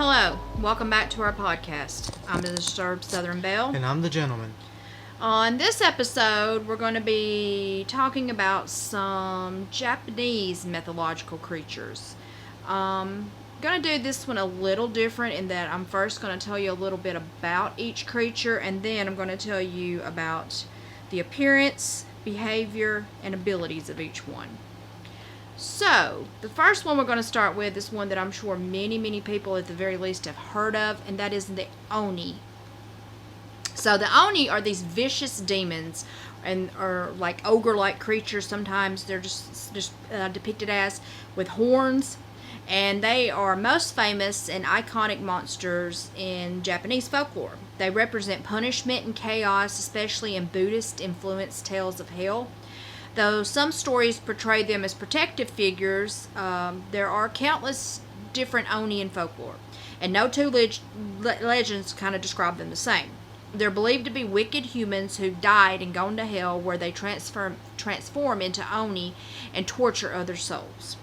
Hello, welcome back to our podcast. I'm the disturbed Southern Belle. And I'm the gentleman. On this episode, we're going to be talking about some Japanese mythological creatures. Going to do this one a little different in that I'm first going to tell you a little bit about each creature, and then I'm going to tell you about the appearance, behavior, and abilities of each one. So, the first one we're going to start with is one that I'm sure many people at the very least have heard of, and that is the Oni. So, the Oni are these vicious demons, and are like ogre-like creatures. Sometimes they're just depicted as, with horns, and they are most famous and iconic monsters in Japanese folklore. They represent punishment and chaos, especially in Buddhist-influenced tales of hell. Though some stories portray them as protective figures, there are countless different Oni in folklore, and no two legends kind of describe them the same. They're believed to be wicked humans who died and gone to hell, where they transform into Oni and torture other souls.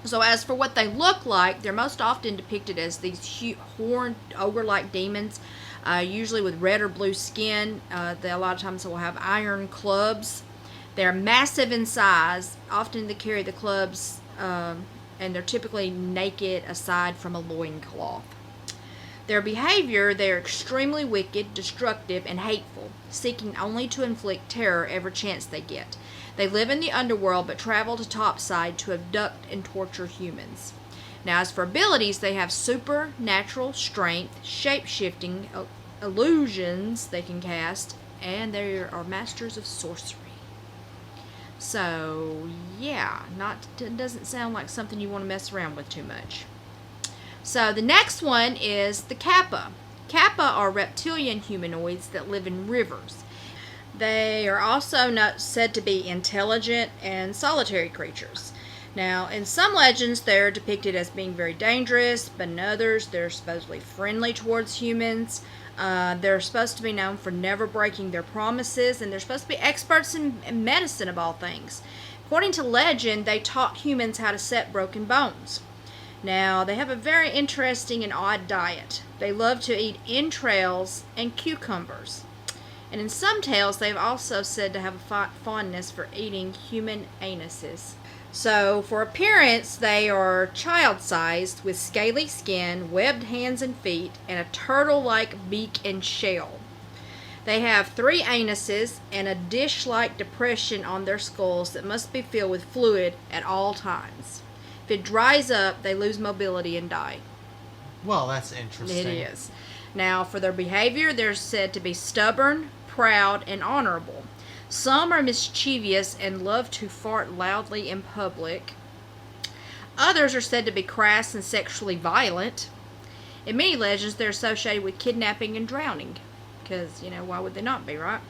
So as for what they look like, they're most often depicted as these horned ogre-like demons, usually with red or blue skin. They a lot of times will have iron clubs. They're massive in size. Often they carry the clubs, and they're typically naked aside from a loincloth. Their behavior, they're extremely wicked, destructive, and hateful, seeking only to inflict terror every chance they get. They live in the underworld but travel to topside to abduct and torture humans. Now, as for abilities, they have supernatural strength, shape-shifting, illusions they can cast, and they are masters of sorcery. So, yeah, doesn't sound like something you want to mess around with too much. So, the next one is the Kappa. Kappa are reptilian humanoids that live in rivers. They are also not said to be intelligent and solitary creatures. Now, in some legends, they're depicted as being very dangerous, but in others, they're supposedly friendly towards humans. They're supposed to be known for never breaking their promises, and they're supposed to be experts in medicine of all things. According to legend, they taught humans how to set broken bones. Now, they have a very interesting and odd diet. They love to eat entrails and cucumbers. And in some tales, they've also said to have a fondness for eating human anuses. So, for appearance, they are child-sized with scaly skin, webbed hands and feet, and a turtle-like beak and shell. They have 3 anuses and a dish-like depression on their skulls that must be filled with fluid at all times. If it dries up, they lose mobility and die. Well, that's interesting. It is. Now, for their behavior, they're said to be stubborn, proud, and honorable. Some are mischievous and love to fart loudly in public. Others are said to be crass and sexually violent. In many legends, they're associated with kidnapping and drowning. Because, why would they not be, right?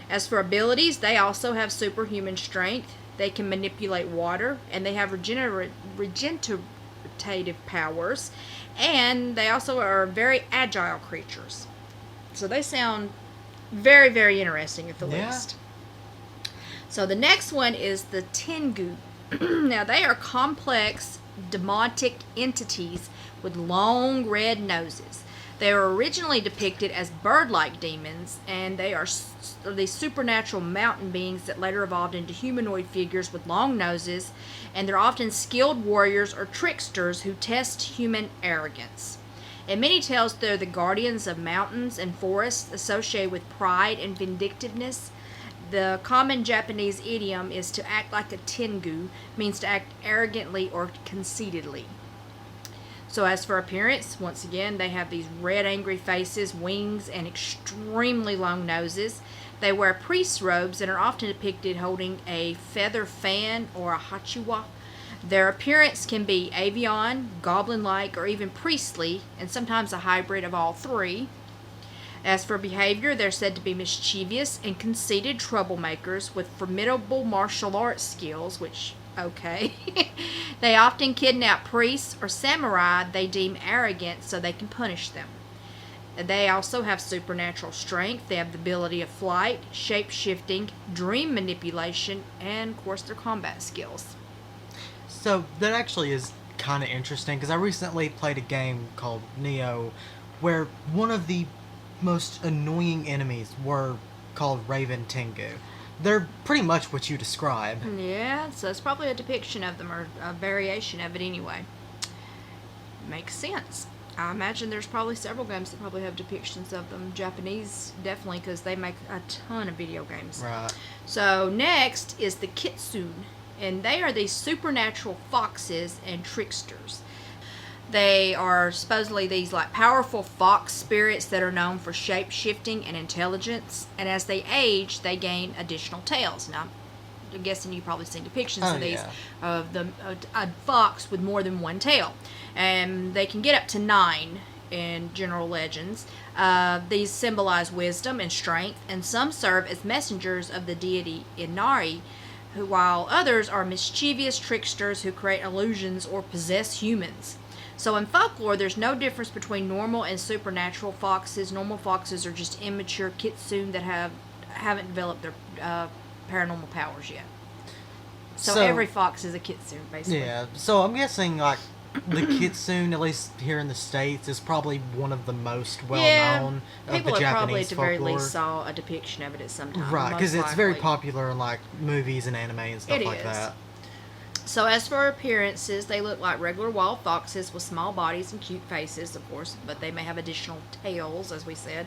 As for abilities, they also have superhuman strength. They can manipulate water, and they have regenerative powers. And they also are very agile creatures. So they sound very interesting at the least. So the next one is the Tengu. Now, they are complex, demonic entities with long red noses. They were originally depicted as bird-like demons, and they are these supernatural mountain beings that later evolved into humanoid figures with long noses, and they're often skilled warriors or tricksters who test human arrogance. In many tales, they're the guardians of mountains and forests, associated with pride and vindictiveness. The common Japanese idiom is to act like a tengu, means to act arrogantly or conceitedly. So as for appearance, once again, they have these red angry faces, wings, and extremely long noses. They wear priest robes and are often depicted holding a feather fan or a hachiwa. Their appearance can be avian, goblin-like, or even priestly, and sometimes a hybrid of all 3. As for behavior, they're said to be mischievous and conceited troublemakers with formidable martial arts skills, which, okay. They often kidnap priests or samurai they deem arrogant so they can punish them. They also have supernatural strength. They have the ability of flight, shape-shifting, dream manipulation, and, of course, their combat skills. So that actually is kind of interesting because I recently played a game called Neo where one of the most annoying enemies were called Raven Tengu. They're pretty much what you describe. Yeah, so it's probably a depiction of them or a variation of it anyway. Makes sense. I imagine there's probably several games that probably have depictions of them. Japanese, definitely, because they make a ton of video games. Right. So next is the Kitsune, and they are these supernatural foxes and tricksters. They are supposedly these like powerful fox spirits that are known for shape shifting and intelligence, and as they age, they gain additional tails. Now, I'm guessing you've probably seen depictions of these of a fox with more than one tail, and they can get up to 9 in general legends. These symbolize wisdom and strength, and some serve as messengers of the deity Inari, while others are mischievous tricksters who create illusions or possess humans. So in folklore, there's no difference between normal and supernatural foxes. Normal foxes are just immature kitsune that haven't developed their paranormal powers yet. So every fox is a kitsune, basically. Yeah. So I'm guessing like the kitsune, at least here in the States, is probably one of the most well-known of the people have probably Japanese at the very folklore. least saw a depiction of it at some time. Right, because most it's very likely. popular in like movies and anime and stuff It like is. that. So as for appearances, they look like regular wild foxes with small bodies and cute faces, of course, but they may have additional tails, as we said.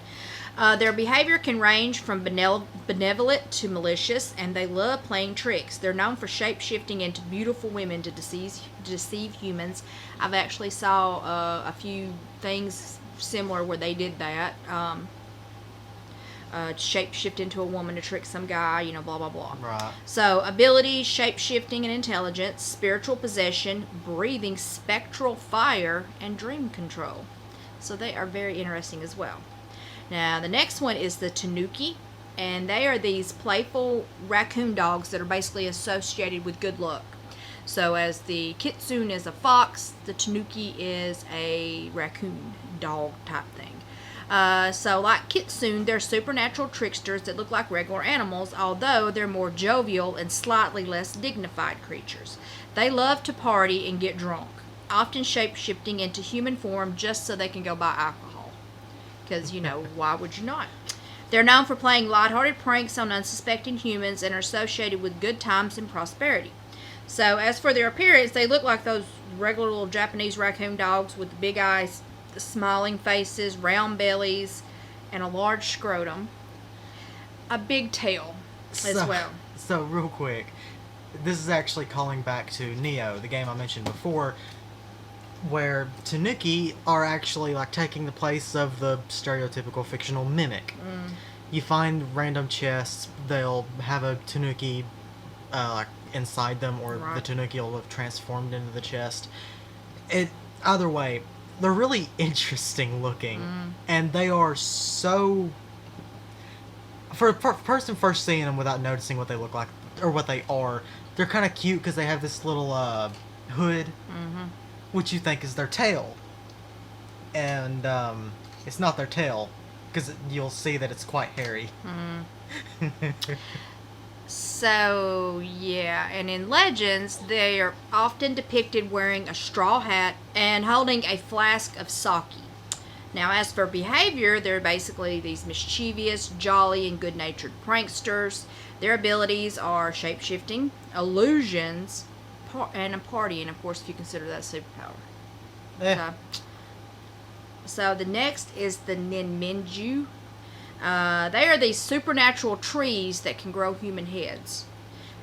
Their behavior can range from benevolent to malicious, and they love playing tricks. They're known for shape-shifting into beautiful women to deceive humans. I've actually saw a few things similar where they did that. Shape-shift into a woman to trick some guy, blah, blah, blah. Right. So, abilities, shape-shifting and intelligence, spiritual possession, breathing spectral fire, and dream control. So they are very interesting as well. Now, the next one is the Tanuki, and they are these playful raccoon dogs that are basically associated with good luck. So, as the Kitsune is a fox, the Tanuki is a raccoon dog type thing. So like Kitsune, they're supernatural tricksters that look like regular animals, although they're more jovial and slightly less dignified creatures. They love to party and get drunk, often shape-shifting into human form just so they can go buy alcohol. Because, why would you not? They're known for playing lighthearted pranks on unsuspecting humans and are associated with good times and prosperity. So as for their appearance, they look like those regular little Japanese raccoon dogs with the big eyes, smiling faces, round bellies, and a large scrotum. A big tail as well. So, real quick, this is actually calling back to Neo, the game I mentioned before, where Tanuki are actually like taking the place of the stereotypical fictional mimic. You find random chests, they'll have a Tanuki like inside them, or the Tanuki will have transformed into the chest. Either way, they're really interesting looking, and they are so... For a person first seeing them without noticing what they look like, or what they are, they're kind of cute because they have this little hood, which you think is their tail. And it's not their tail, because you'll see that it's quite hairy. So, yeah, and in legends, they are often depicted wearing a straw hat and holding a flask of sake. Now, as for behavior, they're basically these mischievous, jolly, and good-natured pranksters. Their abilities are shape-shifting, illusions, and a partying, of course, if you consider that a superpower. So the next is the Ninminju. They are these supernatural trees that can grow human heads.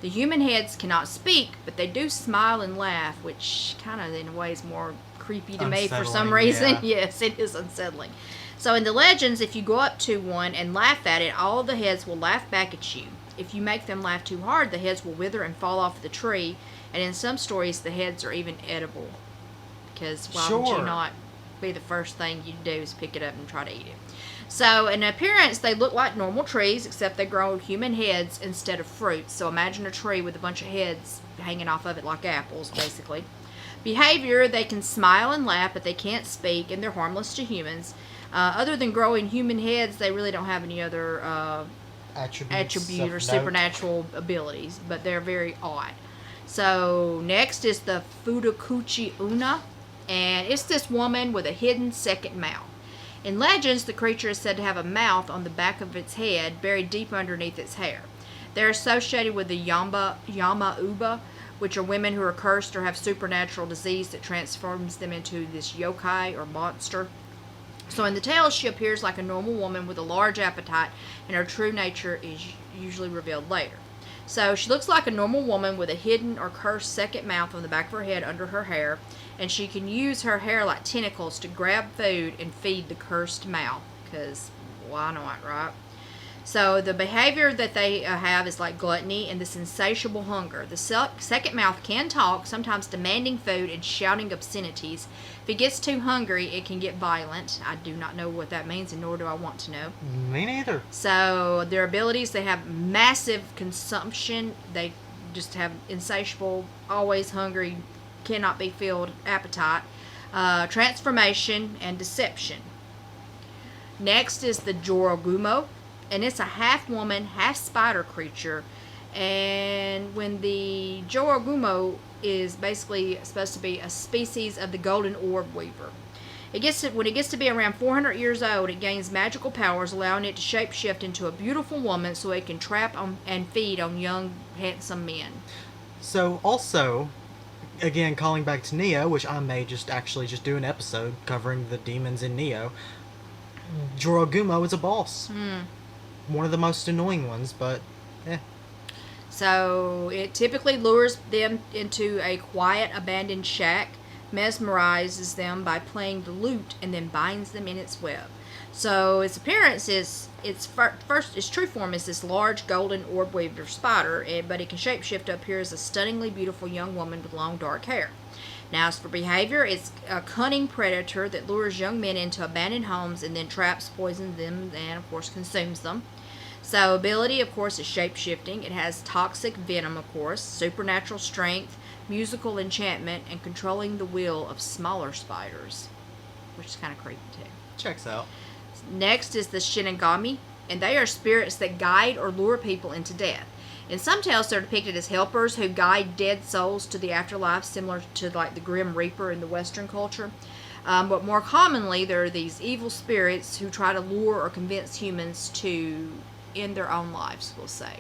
The human heads cannot speak, but they do smile and laugh, which kind of in a way is more creepy to me for some reason. Yeah. Yes, it is unsettling. So in the legends, if you go up to one and laugh at it, all of the heads will laugh back at you. If you make them laugh too hard, the heads will wither and fall off the tree, and in some stories, the heads are even edible. Because why would you not be the first thing you do is pick it up and try to eat it? So, in appearance, they look like normal trees, except they grow human heads instead of fruits. So, imagine a tree with a bunch of heads hanging off of it like apples, basically. Behavior, they can smile and laugh, but they can't speak, and they're harmless to humans. Other than growing human heads, they really don't have any other attribute or supernatural abilities, but they're very odd. So next is the Yuki-onna, and it's this woman with a hidden second mouth. In legends, the creature is said to have a mouth on the back of its head, buried deep underneath its hair. They're associated with the Yama-uba, which are women who are cursed or have supernatural disease that transforms them into this yokai or monster. So in the tales, she appears like a normal woman with a large appetite, and her true nature is usually revealed later. So she looks like a normal woman with a hidden or cursed second mouth on the back of her head under her hair, and she can use her hair like tentacles to grab food and feed the cursed mouth, because why not, right? So the behavior that they have is like gluttony and this insatiable hunger. The second mouth can talk, sometimes demanding food and shouting obscenities. If it gets too hungry, it can get violent. I do not know what that means, and nor do I want to know. Me neither. So their abilities, they have massive consumption. They just have insatiable, always hungry, cannot be filled appetite. Transformation and deception. Next is the Jorogumo, and it's a half woman, half spider creature. And when the Jorogumo is basically supposed to be a species of the golden orb weaver. When it gets to be around 400 years old, it gains magical powers, allowing it to shapeshift into a beautiful woman so it can trap and feed on young, handsome men. So also, again, calling back to Neo, which I may just do an episode covering the demons in Neo. Jorogumo is a boss. One of the most annoying ones, but So it typically lures them into a quiet, abandoned shack, mesmerizes them by playing the lute, and then binds them in its web. So its appearance is, its true form is this large golden orb weaver spider, but it can shapeshift to appear as a stunningly beautiful young woman with long dark hair. Now, as for behavior, it's a cunning predator that lures young men into abandoned homes and then traps, poisons them, and of course consumes them. So ability, of course, is shape-shifting. It has toxic venom, of course, supernatural strength, musical enchantment, and controlling the will of smaller spiders, which is kind of creepy too. checks out. Next is the Shinigami, and they are spirits that guide or lure people into death. In some tales, they're depicted as helpers who guide dead souls to the afterlife, similar to like the Grim Reaper in the Western culture. But more commonly, there are these evil spirits who try to lure or convince humans to end their own lives, we'll say,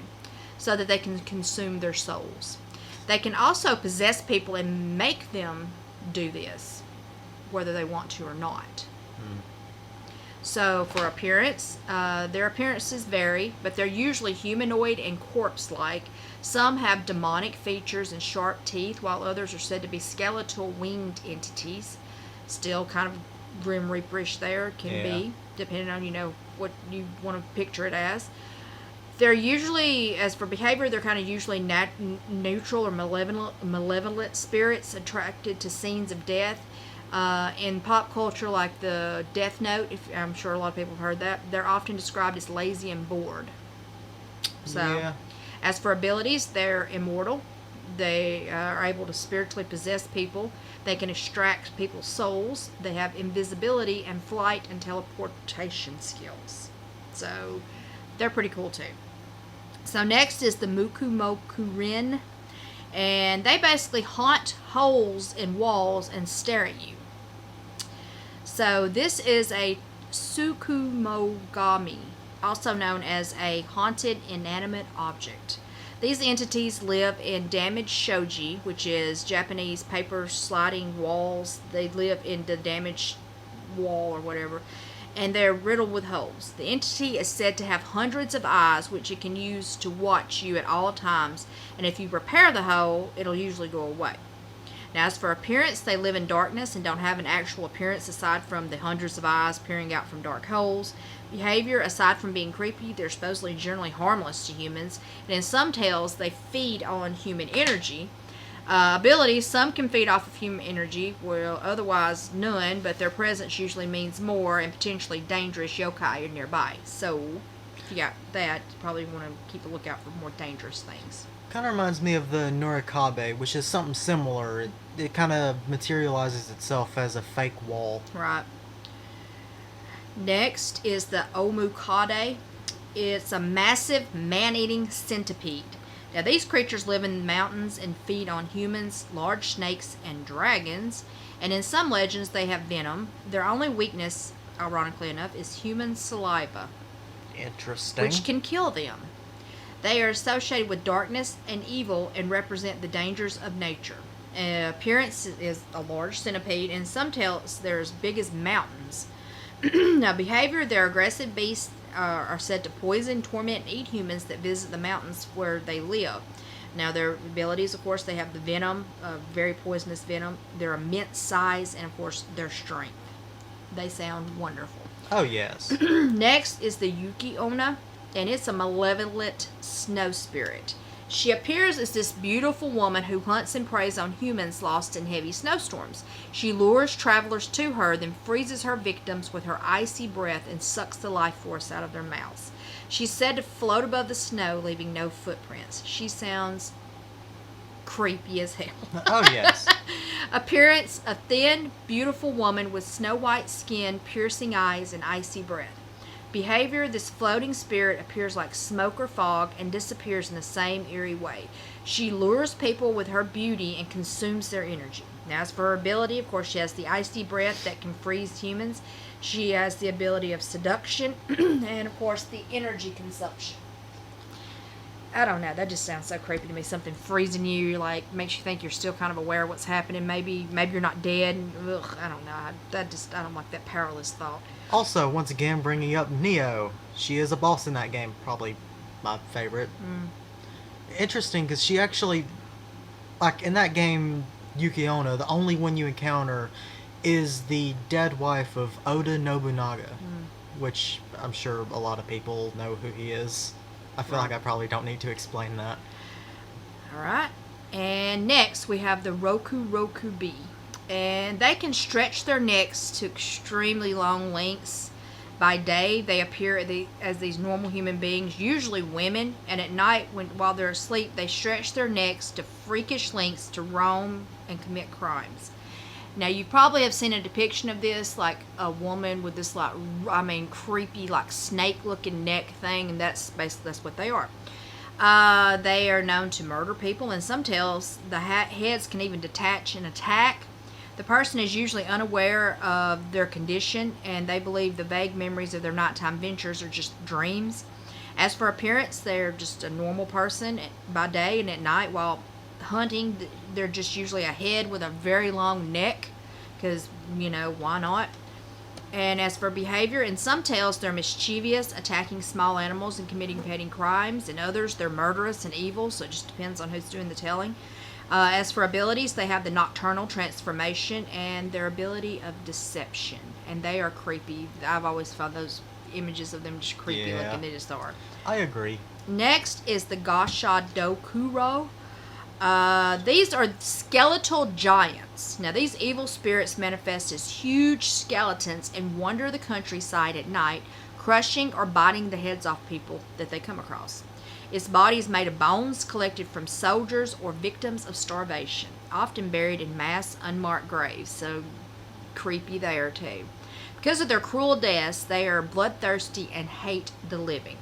so that they can consume their souls. They can also possess people and make them do this, whether they want to or not. So for appearance, their appearances vary, but they're usually humanoid and corpse-like. Some have demonic features and sharp teeth, while others are said to be skeletal winged entities. Still kind of Grim Reaperish there, can be, depending on, what you want to picture it as. They're usually, as for behavior, they're kind of usually neutral or malevolent spirits attracted to scenes of death. In pop culture, like the Death Note, I'm sure a lot of people have heard that, they're often described as lazy and bored. So, as for abilities, they're immortal. They are able to spiritually possess people. They can extract people's souls. They have invisibility and flight and teleportation skills. So, they're pretty cool too. So next is the Mukumokurin, and they basically haunt holes in walls and stare at you. So this is a Tsukumogami, also known as a haunted inanimate object. These entities live in damaged shoji, which is Japanese paper sliding walls. They live in the damaged wall or whatever, and they're riddled with holes. The entity is said to have hundreds of eyes, which it can use to watch you at all times, and if you repair the hole, it'll usually go away. Now, as for appearance, they live in darkness and don't have an actual appearance aside from the hundreds of eyes peering out from dark holes. Behavior, aside from being creepy, they're supposedly generally harmless to humans, and in some tales, they feed on human energy. Abilities, some can feed off of human energy, well, otherwise none, but their presence usually means more and potentially dangerous yokai are nearby. So, if you got that, you probably want to keep a lookout for more dangerous things. Kind of reminds me of the Nurikabe, which is something similar. It kind of materializes itself as a fake wall. Right. Next is the Omukade. It's a massive man-eating centipede. Now, these creatures live in the mountains and feed on humans, large snakes, and dragons. And in some legends, they have venom. Their only weakness, ironically enough, is human saliva, Interesting. which can kill them. They are associated with darkness and evil and represent the dangers of nature. Appearance is a large centipede, and some tales they're as big as mountains. Now, behavior, their aggressive beasts are said to poison, torment, and eat humans that visit the mountains where they live. Now, their abilities, of course, they have the venom, very poisonous venom, their immense size, and, of course, their strength. They sound wonderful. Oh, yes. Next is the Yuki-onna, and it's a malevolent snow spirit. She appears as this beautiful woman who hunts and preys on humans lost in heavy snowstorms. She lures travelers to her, then freezes her victims with her icy breath and sucks the life force out of their mouths. She's said to float above the snow, leaving no footprints. She sounds creepy as hell. Oh, yes. Appearance, a thin, beautiful woman with snow-white skin, piercing eyes, and icy breath. Behavior, this floating spirit appears like smoke or fog and disappears in the same eerie way. She lures people with her beauty and consumes their energy. Now, as for her ability, of course, she has the icy breath that can freeze humans. She has the ability of seduction and, of course, the energy consumption. I don't know. That just sounds so creepy to me. Something freezing you, like, makes you think you're still kind of aware of what's happening. Maybe you're not dead. Ugh, I don't know. I don't like that powerless thought. Also, once again, bringing up Neo. She is a boss in that game. Probably my favorite. Interesting, because she actually, like, in that game, Yuki-onna, the only one you encounter is the dead wife of Oda Nobunaga, which I'm sure a lot of people know who he is. I feel like I probably don't need to explain that. Alright. And next, we have the Roku bee. And they can stretch their necks to extremely long lengths. By day, they appear as these normal human beings, usually women. And at night, while they're asleep, they stretch their necks to freakish lengths to roam and commit crimes. Now, you probably have seen a depiction of this, like a woman with this, like, creepy, like, snake-looking neck thing, and that's what they are. They are known to murder people. In some tales, the heads can even detach and attack. The person is usually unaware of their condition, and they believe the vague memories of their nighttime ventures are just dreams. As for appearance, they're just a normal person by day, and at night, while hunting, they're just usually a head with a very long neck, because, why not? And as for behavior, in some tales they're mischievous, attacking small animals and committing petty crimes. In others, they're murderous and evil, so it just depends on who's doing the telling. As for abilities, they have the nocturnal transformation and their ability of deception, and they are creepy. I've always found those images of them just creepy looking. They just are. I agree. Next is the Gasha Dokuro. These are skeletal giants. Now, these evil spirits manifest as huge skeletons and wander the countryside at night, crushing or biting the heads off people that they come across. Its body is made of bones collected from soldiers or victims of starvation, often buried in mass, unmarked graves. So, creepy there, too. Because of their cruel deaths, they are bloodthirsty and hate the living.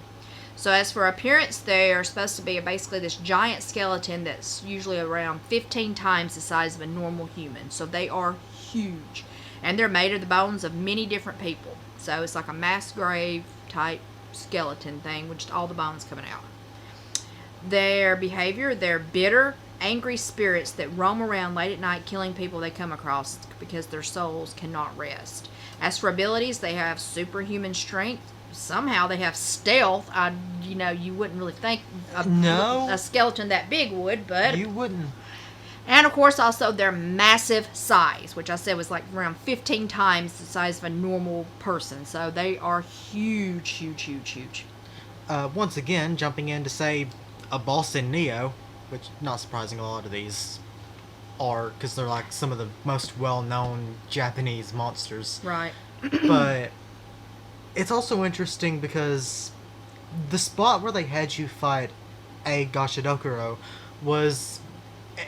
So as for appearance, they are supposed to be basically this giant skeleton that's usually around 15 times the size of a normal human. So they are huge. And they're made of the bones of many different people. So it's like a mass grave type skeleton thing with just all the bones coming out. Their behavior, they're bitter, angry spirits that roam around late at night killing people they come across because their souls cannot rest. As for abilities, they have superhuman strength. Somehow they have stealth. You wouldn't really think a skeleton that big would, but you wouldn't. And of course, also their massive size, which I said was like around 15 times the size of a normal person. So they are huge, huge, huge, huge. Once again, jumping in to say a boss in Neo, which not surprising, a lot of these are because they're like some of the most well-known Japanese monsters. Right. But it's also interesting because the spot where they had you fight a Gashadokuro was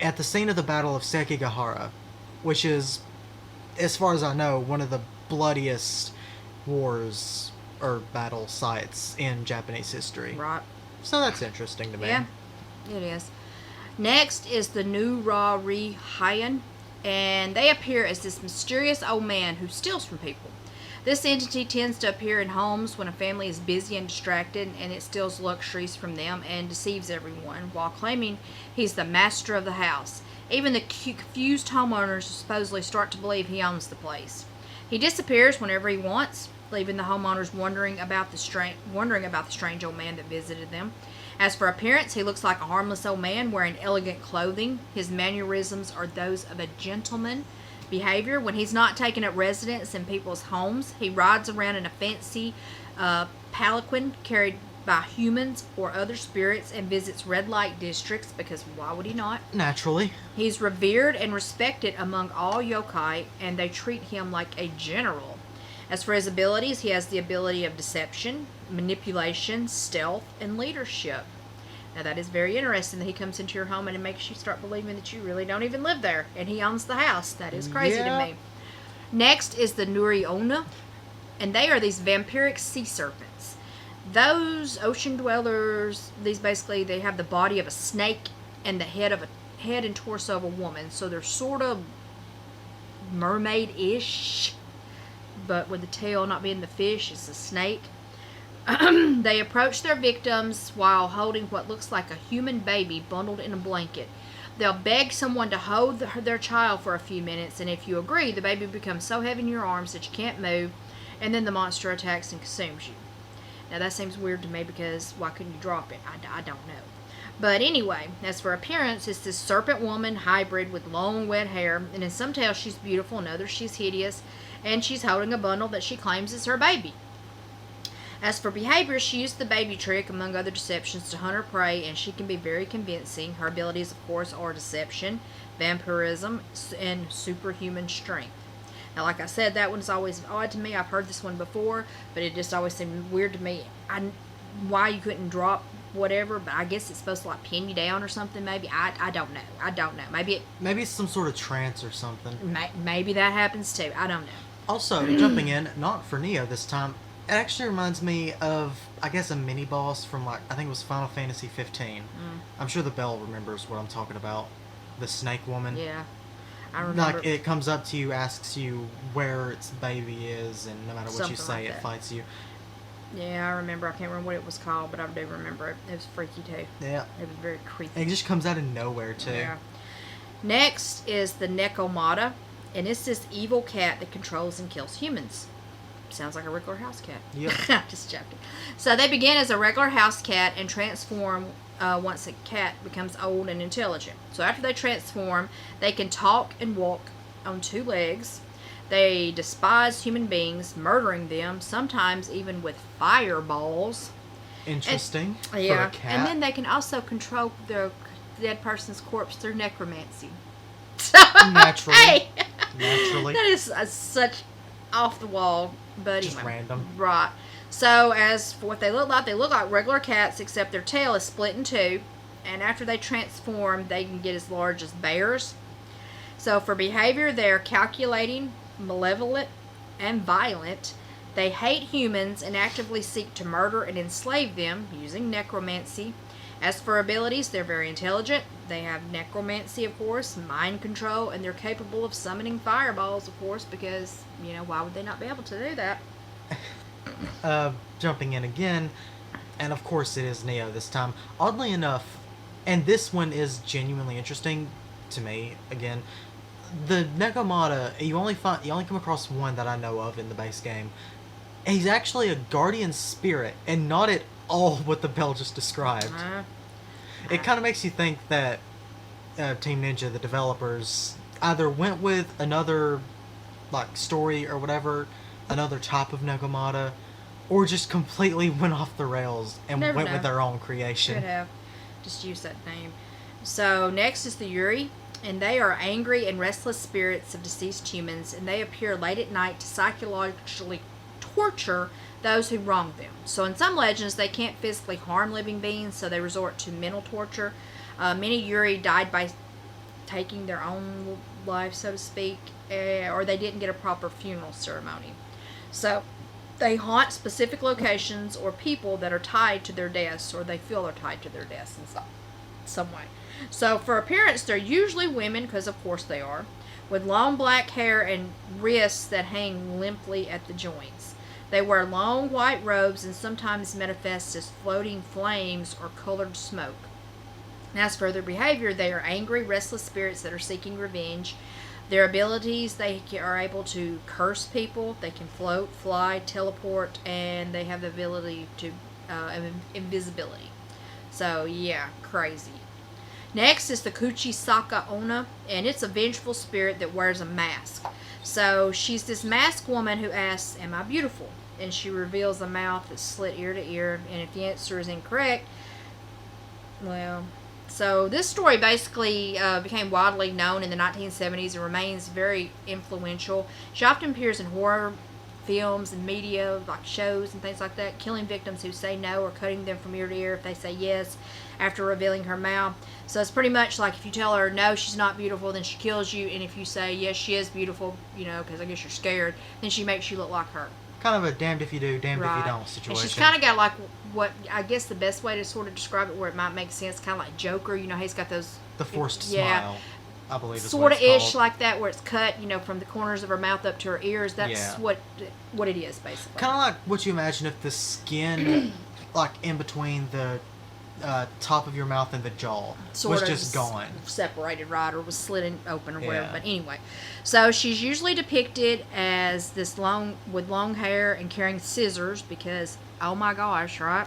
at the scene of the Battle of Sekigahara, which is, as far as I know, one of the bloodiest wars or battle sites in Japanese history. Right. So that's interesting to me. Yeah. It is. Next is the Nurari Hyan, and they appear as this mysterious old man who steals from people. This entity tends to appear in homes when a family is busy and distracted, and it steals luxuries from them and deceives everyone while claiming he's the master of the house. Even the confused homeowners supposedly start to believe he owns the place. He disappears whenever he wants, leaving the homeowners wondering about the strange old man that visited them. As for appearance, he looks like a harmless old man wearing elegant clothing. His mannerisms are those of a gentleman. Behavior: when he's not taking up residence in people's homes, he rides around in a fancy palanquin carried by humans or other spirits and visits red light districts, because why would he not? Naturally. He's revered and respected among all yokai, and they treat him like a general. As for his abilities, he has the ability of deception, manipulation, stealth, and leadership. Now that is very interesting that he comes into your home and it makes you start believing that you really don't even live there and he owns the house. That is crazy to me. Next is the Yuki-onna, and they are these vampiric sea serpents. Those ocean dwellers, these basically, they have the body of a snake and the head and torso of a woman. So they're sort of mermaid-ish, but with the tail not being the fish, it's a snake. They approach their victims while holding what looks like a human baby bundled in a blanket. They'll beg someone to hold their child for a few minutes, and if you agree, the baby becomes so heavy in your arms that you can't move, and then the monster attacks and consumes you. Now that seems weird to me, because why couldn't you drop it? I don't know. But anyway, as for appearance, it's this serpent woman hybrid with long wet hair, and in some tales she's beautiful, in others she's hideous, and she's holding a bundle that she claims is her baby. As for behavior, she used the baby trick, among other deceptions, to hunt her prey, and she can be very convincing. Her abilities, of course, are deception, vampirism, and superhuman strength. Now, like I said, that one's always odd to me. I've heard this one before, but it just always seemed weird to me. Why you couldn't drop whatever, but I guess it's supposed to like pin you down or something. Maybe I don't know. I don't know. Maybe it's some sort of trance or something. Maybe that happens too. I don't know. Also, jumping in, not for Neo this time. It actually reminds me of, I guess, a mini boss from, like, I think it was Final Fantasy 15. I'm sure the Belle remembers what I'm talking about. The snake woman. Yeah, I remember. Like, it comes up to you, asks you where its baby is, and no matter what you say, it fights you. Yeah, I remember. I can't remember what it was called, but I do remember it. It was freaky too. Yeah. It was very creepy. And it just comes out of nowhere too. Yeah. Next is the Nekomata, and it's this evil cat that controls and kills humans. Sounds like a regular house cat. Yep. Just joking. So they begin as a regular house cat and transform once a cat becomes old and intelligent. So after they transform, they can talk and walk on two legs. They despise human beings, murdering them, sometimes even with fireballs. Interesting. For a cat. And then they can also control their dead person's corpse through necromancy. Naturally. Hey! Naturally. That is such off the wall, but just anyway. Random. Right. So as for what they look like regular cats, except their tail is split in two, and after they transform, they can get as large as bears. So for behavior, they're calculating, malevolent, and violent. They hate humans and actively seek to murder and enslave them using necromancy. As for abilities, they're very intelligent. They have necromancy, of course, mind control, and they're capable of summoning fireballs, of course, because, why would they not be able to do that? Jumping in again, and of course it is Neo this time. Oddly enough, and this one is genuinely interesting to me, again, the Nekomata, you only come across one that I know of in the base game. He's actually a guardian spirit, and not at all what the Belle just described. It kind of makes you think that Team Ninja, the developers, either went with another story or whatever, another type of Nekomata, or just completely went off the rails and went with their own creation. Could have just used that name. So next is the Yuri, and they are angry and restless spirits of deceased humans, and they appear late at night to psychologically torture those who wrong them. So in some legends, they can't physically harm living beings, so they resort to mental torture. Many Yuri died by taking their own life, so to speak, or they didn't get a proper funeral ceremony. So they haunt specific locations or people that are tied to their deaths, or they feel they're tied to their deaths and stuff. some way. So for appearance, they're usually women, because of course they are, with long black hair and wrists that hang limply at the joints. They wear long white robes and sometimes manifest as floating flames or colored smoke. As for their behavior, they are angry, restless spirits that are seeking revenge. Their abilities, they are able to curse people, they can float, fly, teleport, and they have the ability to invisibility. So, yeah, crazy. Next is the Yuki-onna, and it's a vengeful spirit that wears a mask. So, she's this masked woman who asks, "Am I beautiful?" And she reveals a mouth that's slit ear to ear, and if the answer is incorrect, well... So this story basically became widely known in the 1970s and remains very influential. She often appears in horror films and media, like shows and things like that, killing victims who say no or cutting them from ear to ear if they say yes after revealing her mouth. So it's pretty much like if you tell her no, she's not beautiful, then she kills you, and if you say yes, she is beautiful, because I guess you're scared, then she makes you look like her. Kind of a damned if you do, damned if you don't situation. And she's kind of got like what I guess the best way to sort of describe it, where it might make sense, kind of like Joker. He's got those the forced smile. I believe is sort of ish called. like that, where it's cut, from the corners of her mouth up to her ears. That's what it is basically. Kind of like what you imagine if the skin, like in between the top of your mouth and the jaw, was just gone, separated, right, or was slit open or whatever. But anyway, so she's usually depicted as this with long hair and carrying scissors because, oh my gosh, right?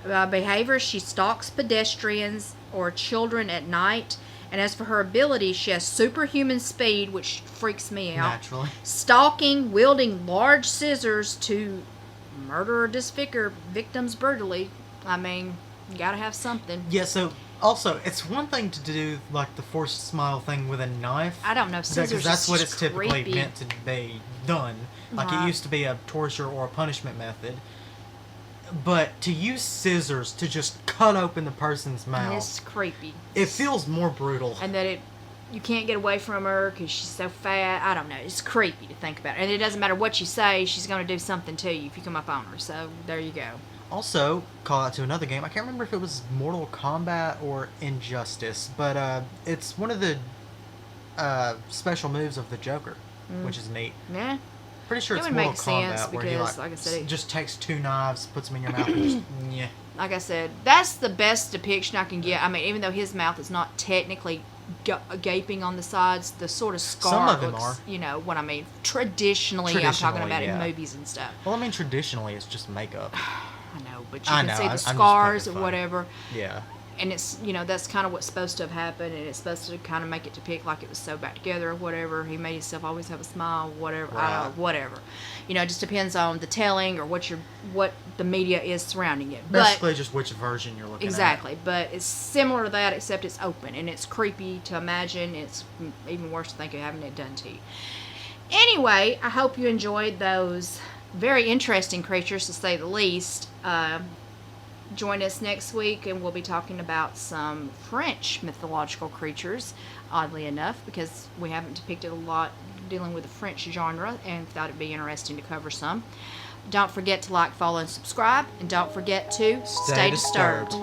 Behavior: she stalks pedestrians or children at night. And as for her ability, she has superhuman speed, which freaks me out. Naturally. Stalking, wielding large scissors to murder or disfigure victims brutally. I mean, you gotta have something. Yeah, so also, it's one thing to do like the forced smile thing with a knife. I don't know, scissors because that's what it's typically creepy. meant to be done. Like it used to be a torture or a punishment method. But to use scissors to just cut open the person's mouth, it's creepy. It feels more brutal. And that you can't get away from her because she's so fat. I don't know. It's creepy to think about. And it doesn't matter what you say, she's going to do something to you if you come up on her. So there you go. Also, call out to another game. I can't remember if it was Mortal Kombat or Injustice, but it's one of the special moves of the Joker, which is neat. Yeah. Pretty sure it it's would Mortal make Kombat sense where he because, like I said, just takes two knives, puts them in your mouth, and just yeah. Like I said, that's the best depiction I can get. I mean, even though his mouth is not technically gaping on the sides, the sort of scar Some of them looks, are. You know what I mean? Traditionally, I'm talking about in movies and stuff. Well, I mean, traditionally, it's just makeup. I know, but you can see the scars or whatever. Yeah. And it's, that's kind of what's supposed to have happened, and it's supposed to kind of make it depict like it was sewed back together or whatever. He made himself always have a smile, whatever. Right. I don't know, whatever. It just depends on the telling or what the media is surrounding it. Basically, just which version you're looking at. Exactly, but it's similar to that, except it's open, and it's creepy to imagine. It's even worse to think of having it done to you. Anyway, I hope you enjoyed those very interesting creatures, to say the least. Join us next week, and we'll be talking about some French mythological creatures, oddly enough, because we haven't depicted a lot dealing with the French genre, and thought it'd be interesting to cover some. Don't forget to like, follow, and subscribe, and don't forget to stay disturbed.